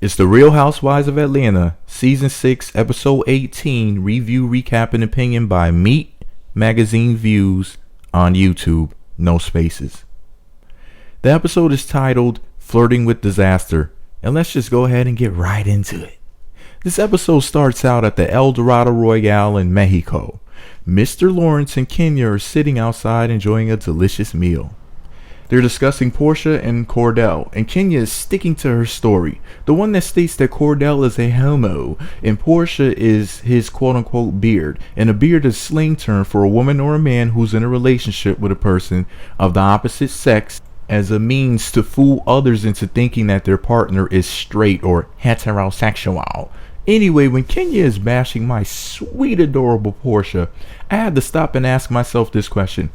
It's the Real Housewives of Atlanta, Season 6, Episode 18, review, recap, and opinion by Meet Magazine Views on YouTube, no spaces. The episode is titled Flirting with Disaster, and let's just go ahead and get right into it. This episode starts out at the El Dorado Royale in Mexico. Mr. Lawrence and Kenya are sitting outside enjoying a delicious meal. They're discussing Portia and Cordell, and Kenya is sticking to her story, the one that states that Cordell is a homo, and Portia is his quote-unquote beard, and a beard is slang term for a woman or a man who's in a relationship with a person of the opposite sex as a means to fool others into thinking that their partner is straight or heterosexual. Anyway, when Kenya is bashing my sweet adorable Portia, I had to stop and ask myself this question.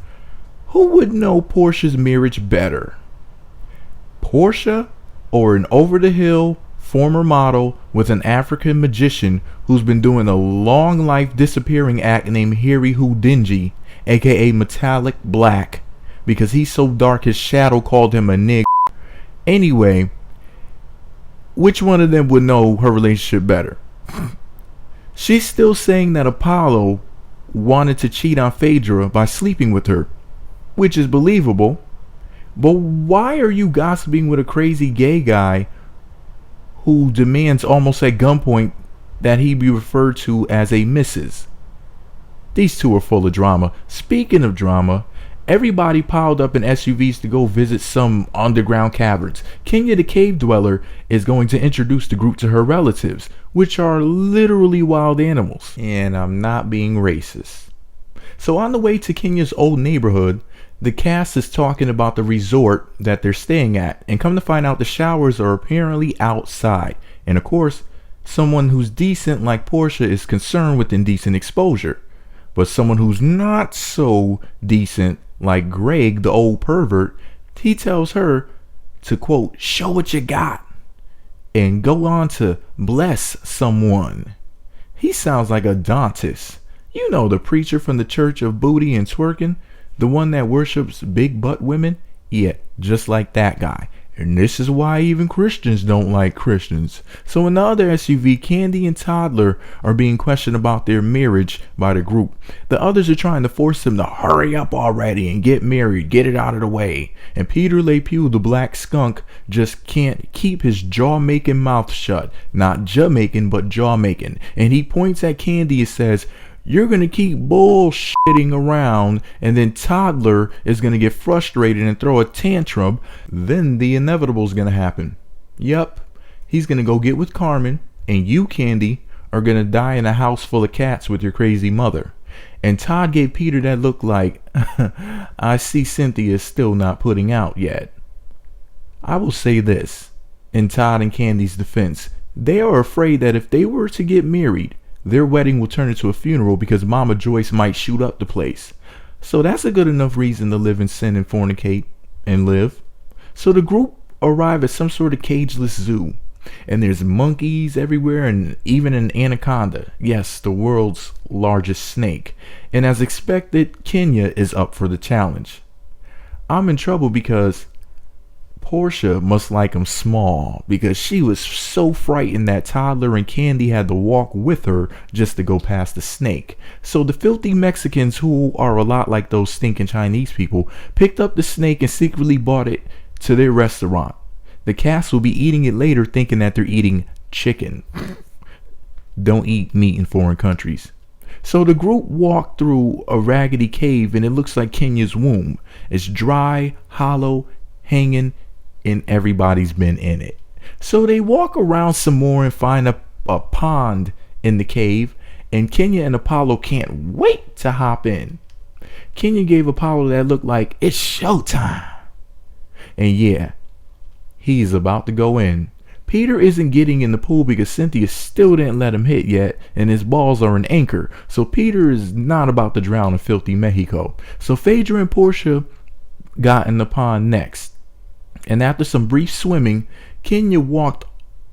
Who would know Portia's marriage better? Portia or an over-the-hill former model with an African magician who's been doing a long life disappearing act named Harry Houdini, aka Metallic Black, because he's so dark his shadow called him a nigga. Anyway, which one of them would know her relationship better? She's still saying that Apollo wanted to cheat on Phaedra by sleeping with her, which is believable, but why are you gossiping with a crazy gay guy who demands almost at gunpoint that he be referred to as a Mrs.? These two are full of drama. Speaking of drama, everybody piled up in SUVs to go visit some underground caverns. Kenya the cave dweller is going to introduce the group to her relatives, which are literally wild animals. And I'm not being racist. So on the way to Kenya's old neighborhood, the cast is talking about the resort that they're staying at, and come to find out the showers are apparently outside. And of course, someone who's decent like Portia is concerned with indecent exposure. But someone who's not so decent like Greg, the old pervert, he tells her to quote, show what you got, and go on to bless someone. He sounds like a Dantis. You know, the preacher from the Church of Booty and Twerking. The one that worships big butt women? Yeah, just like that guy. And this is why even Christians don't like Christians. So in the other SUV, Candy and Toddler are being questioned about their marriage by the group. The others are trying to force them to hurry up already and get married, get it out of the way. And Peter Le Pew, the black skunk, just can't keep his jaw-making mouth shut. Not jaw-making, but jaw-making. And he points at Candy and says, you're going to keep bullshitting around, and then Toddler is going to get frustrated and throw a tantrum. Then the inevitable is going to happen. Yep, he's going to go get with Carmen, and you, Candy, are going to die in a house full of cats with your crazy mother. And Todd gave Peter that look like, I see Cynthia's still not putting out yet. I will say this, in Todd and Candy's defense, they are afraid that if they were to get married, their wedding will turn into a funeral because Mama Joyce might shoot up the place. So that's a good enough reason to live in sin and fornicate and live. So the group arrive at some sort of cageless zoo. And there's monkeys everywhere and even an anaconda. Yes, the world's largest snake. And as expected, Kenya is up for the challenge. I'm in trouble because Portia must like him small, because she was so frightened that Toddler and Candy had to walk with her just to go past the snake. So the filthy Mexicans, who are a lot like those stinking Chinese people, picked up the snake and secretly brought it to their restaurant. The cast will be eating it later, thinking that they're eating chicken. Don't eat meat in foreign countries. So the group walked through a raggedy cave, and it looks like Kenya's womb. It's dry, hollow, hanging, and everybody's been in it. So they walk around some more and find a pond in the cave, and Kenya and Apollo can't wait to hop in. Kenya gave Apollo that look like it's showtime. And yeah, he's about to go in. Peter isn't getting in the pool because Cynthia still didn't let him hit yet, and his balls are an anchor. So Peter is not about to drown in filthy Mexico. So Phaedra and Portia got in the pond next. And after some brief swimming, Kenya walked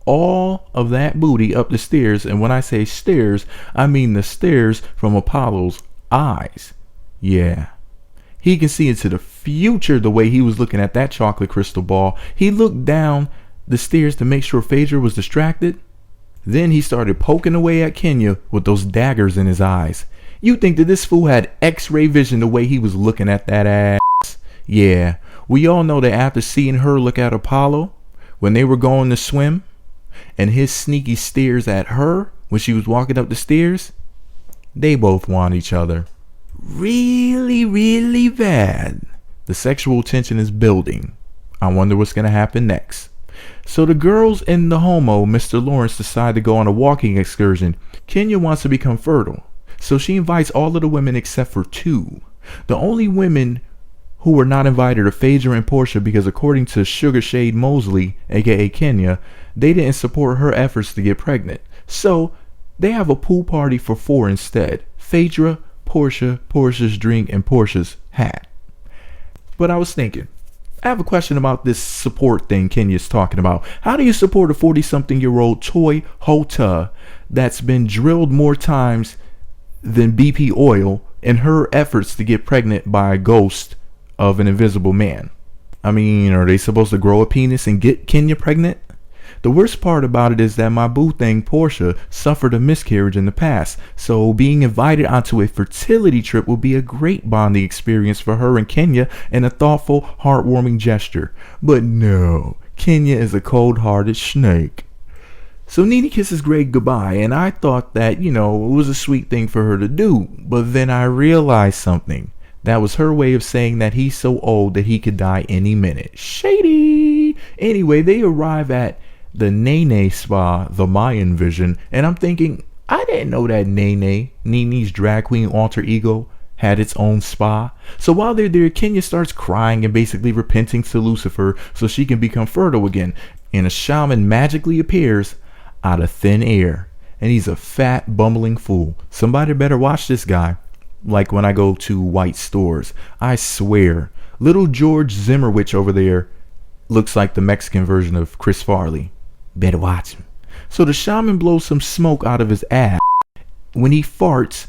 all of that booty up the stairs. And when I say stairs, I mean the stairs from Apollo's eyes. Yeah. He can see into the future the way he was looking at that chocolate crystal ball. He looked down the stairs to make sure Phaedra was distracted. Then he started poking away at Kenya with those daggers in his eyes. You'd think that this fool had x-ray vision the way he was looking at that ass. Yeah, we all know that after seeing her look at Apollo when they were going to swim, and his sneaky stares at her when she was walking up the stairs, they both want each other. Really, really bad. The sexual tension is building. I wonder what's going to happen next. So the girls and the homo, Mr. Lawrence, decide to go on a walking excursion. Kenya wants to become fertile, so she invites all of the women except for two. The only women who were not invited are Phaedra and Portia because according to Sugar Shade Mosley, aka Kenya, they didn't support her efforts to get pregnant. So they have a pool party for four instead. Phaedra, Portia, Portia's drink, and Portia's hat. But I was thinking, I have a question about this support thing Kenya's talking about. How do you support a 40-something-year-old toy hota that's been drilled more times than BP oil in her efforts to get pregnant by a ghost of an invisible man? I mean, are they supposed to grow a penis and get Kenya pregnant? The worst part about it is that my boo thing Portia suffered a miscarriage in the past, so being invited onto a fertility trip will be a great bonding experience for her and Kenya and a thoughtful, heartwarming gesture. But no, Kenya is a cold-hearted snake. So Nene kisses Greg goodbye, and I thought that, it was a sweet thing for her to do, but then I realized something. That was her way of saying that he's so old that he could die any minute. Shady! Anyway, they arrive at the Nene Spa, the Mayan Vision, and I'm thinking, I didn't know that Nene's drag queen alter ego, had its own spa. So while they're there, Kenya starts crying and basically repenting to Lucifer so she can become fertile again, and a shaman magically appears out of thin air, and he's a fat, bumbling fool. Somebody better watch this guy. Like when I go to white stores, I swear, little George Zimmerwich over there looks like the Mexican version of Chris Farley. Better watch him. So the shaman blows some smoke out of his ass. When he farts,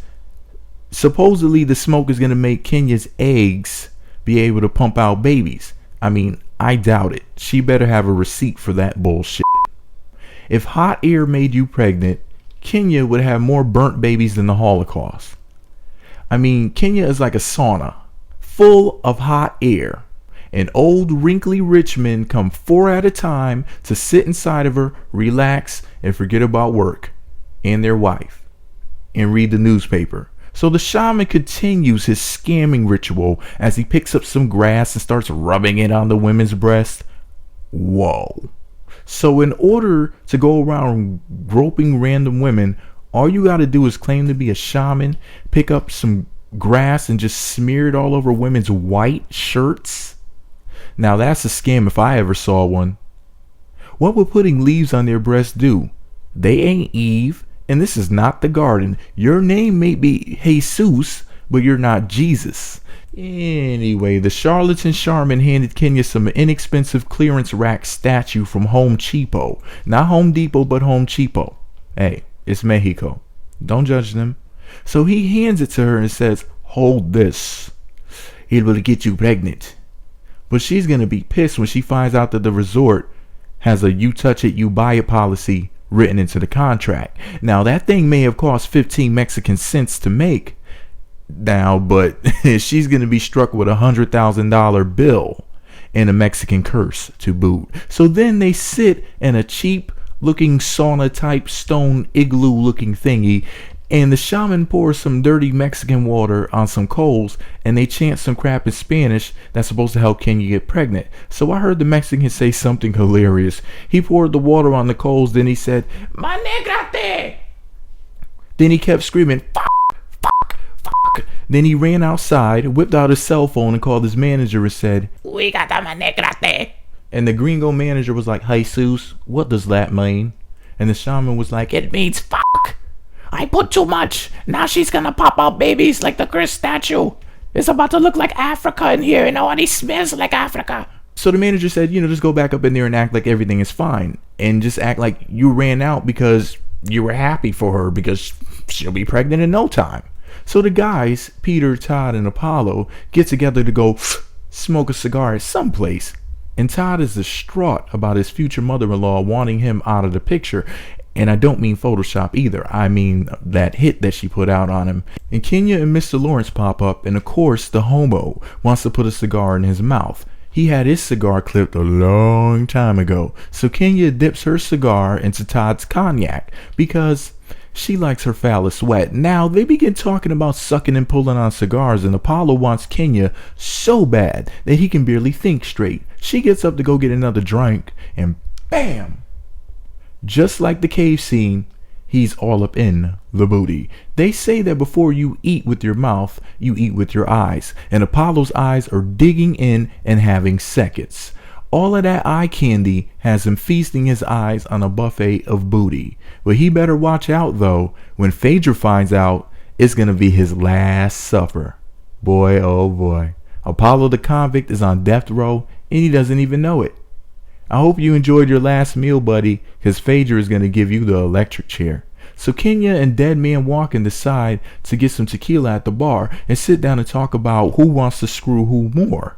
supposedly the smoke is going to make Kenya's eggs be able to pump out babies. I mean, I doubt it. She better have a receipt for that bullshit. If hot air made you pregnant, Kenya would have more burnt babies than the Holocaust. I mean, Kenya is like a sauna, full of hot air. And old wrinkly rich men come 4 at a time to sit inside of her, relax, and forget about work and their wife and read the newspaper. So the shaman continues his scamming ritual as he picks up some grass and starts rubbing it on the women's breast. Whoa. So in order to go around groping random women, all you got to do is claim to be a shaman, pick up some grass and just smear it all over women's white shirts. Now that's a scam if I ever saw one. What would putting leaves on their breasts do? They ain't Eve, and this is not the garden. Your name may be Jesus, but you're not Jesus. Anyway, the charlatan shaman handed Kenya some inexpensive clearance rack statue from Home Cheapo. Not Home Depot, but Home Cheapo. Hey, it's Mexico. Don't judge them. So he hands it to her and says, "Hold this. It will get you pregnant." But she's going to be pissed when she finds out that the resort has a "you touch it, you buy it" policy written into the contract. Now, that thing may have cost 15 Mexican cents to make now, but she's going to be struck with $100,000 bill and a Mexican curse to boot. So then they sit in a cheap looking sauna type stone igloo looking thingy, and the shaman pours some dirty Mexican water on some coals, and they chant some crap in Spanish that's supposed to help Kenya get pregnant. So I heard the Mexican say something hilarious. He poured the water on the coals, then he said, "Manégrate!" Then he kept screaming, "Fuck, fuck, fuck." Then he ran outside, whipped out his cell phone and called his manager and said, "We got the manégrate." And the gringo manager was like, "Jesus, what does that mean?" And the shaman was like, "It means fuck. I put too much. Now she's gonna pop out babies like the Chris statue. It's about to look like Africa in here, and he smells like Africa." So the manager said, just go back up in there and act like everything is fine. And just act like you ran out because you were happy for her because she'll be pregnant in no time. So the guys, Peter, Todd, and Apollo, get together to go smoke a cigar at some place. And Todd is distraught about his future mother-in-law wanting him out of the picture. And I don't mean Photoshop either. I mean that hit that she put out on him. And Kenya and Mr. Lawrence pop up, and of course the homo wants to put a cigar in his mouth. He had his cigar clipped a long time ago. So Kenya dips her cigar into Todd's cognac because she likes her phallus wet. Now they begin talking about sucking and pulling on cigars, and Apollo wants Kenya so bad that he can barely think straight. She gets up to go get another drink, and bam! Just like the cave scene, he's all up in the booty. They say that before you eat with your mouth, you eat with your eyes. And Apollo's eyes are digging in and having seconds. All of that eye candy has him feasting his eyes on a buffet of booty. But he better watch out though. When Phaedra finds out, it's going to be his last supper. Boy, oh boy. Apollo the convict is on death row and he doesn't even know it. I hope you enjoyed your last meal, buddy, because Phaedra is going to give you the electric chair. So Kenya and Dead Man Walking decide to get some tequila at the bar and sit down and talk about who wants to screw who more.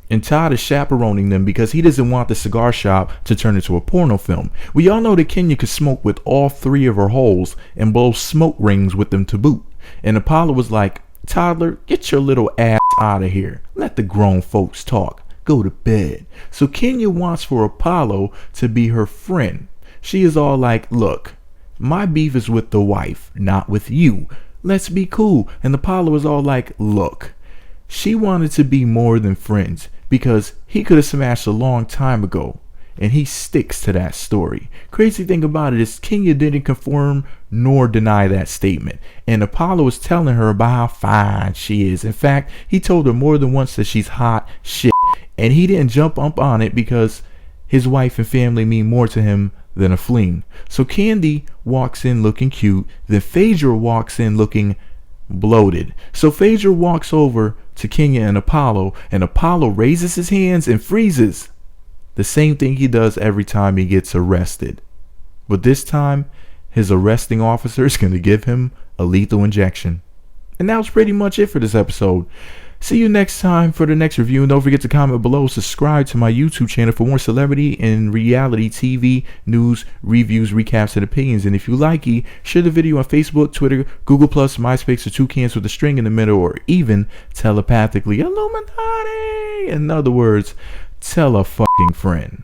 And Todd is chaperoning them because he doesn't want the cigar shop to turn into a porno film. We all know that Kenya could smoke with all three of her holes and blow smoke rings with them to boot. And Apollo was like, Toddler, get your little ass out of here. Let the grown folks talk. Go to bed. So Kenya wants for Apollo to be her friend. She is all like, look, my beef is with the wife, not with you. Let's be cool. And Apollo is all like, look, she wanted to be more than friends because he could have smashed a long time ago. And he sticks to that story. Crazy thing about it is Kenya didn't confirm nor deny that statement. And Apollo was telling her about how fine she is. In fact, he told her more than once that she's hot shit. And he didn't jump up on it because his wife and family mean more to him than a fling. So Candy walks in looking cute. Then Phaedra walks in looking bloated. So Phaedra walks over to Kenya and Apollo raises his hands and freezes. The same thing he does every time he gets arrested. But this time, his arresting officer is going to give him a lethal injection. And that was pretty much it for this episode. See you next time for the next review. And don't forget to comment below. Subscribe to my YouTube channel for more celebrity and reality TV news, reviews, recaps, and opinions. And if you like it, share the video on Facebook, Twitter, Google+, MySpace, or Toucans with a string in the middle, or even telepathically. Illuminati! In other words, tell a fucking friend.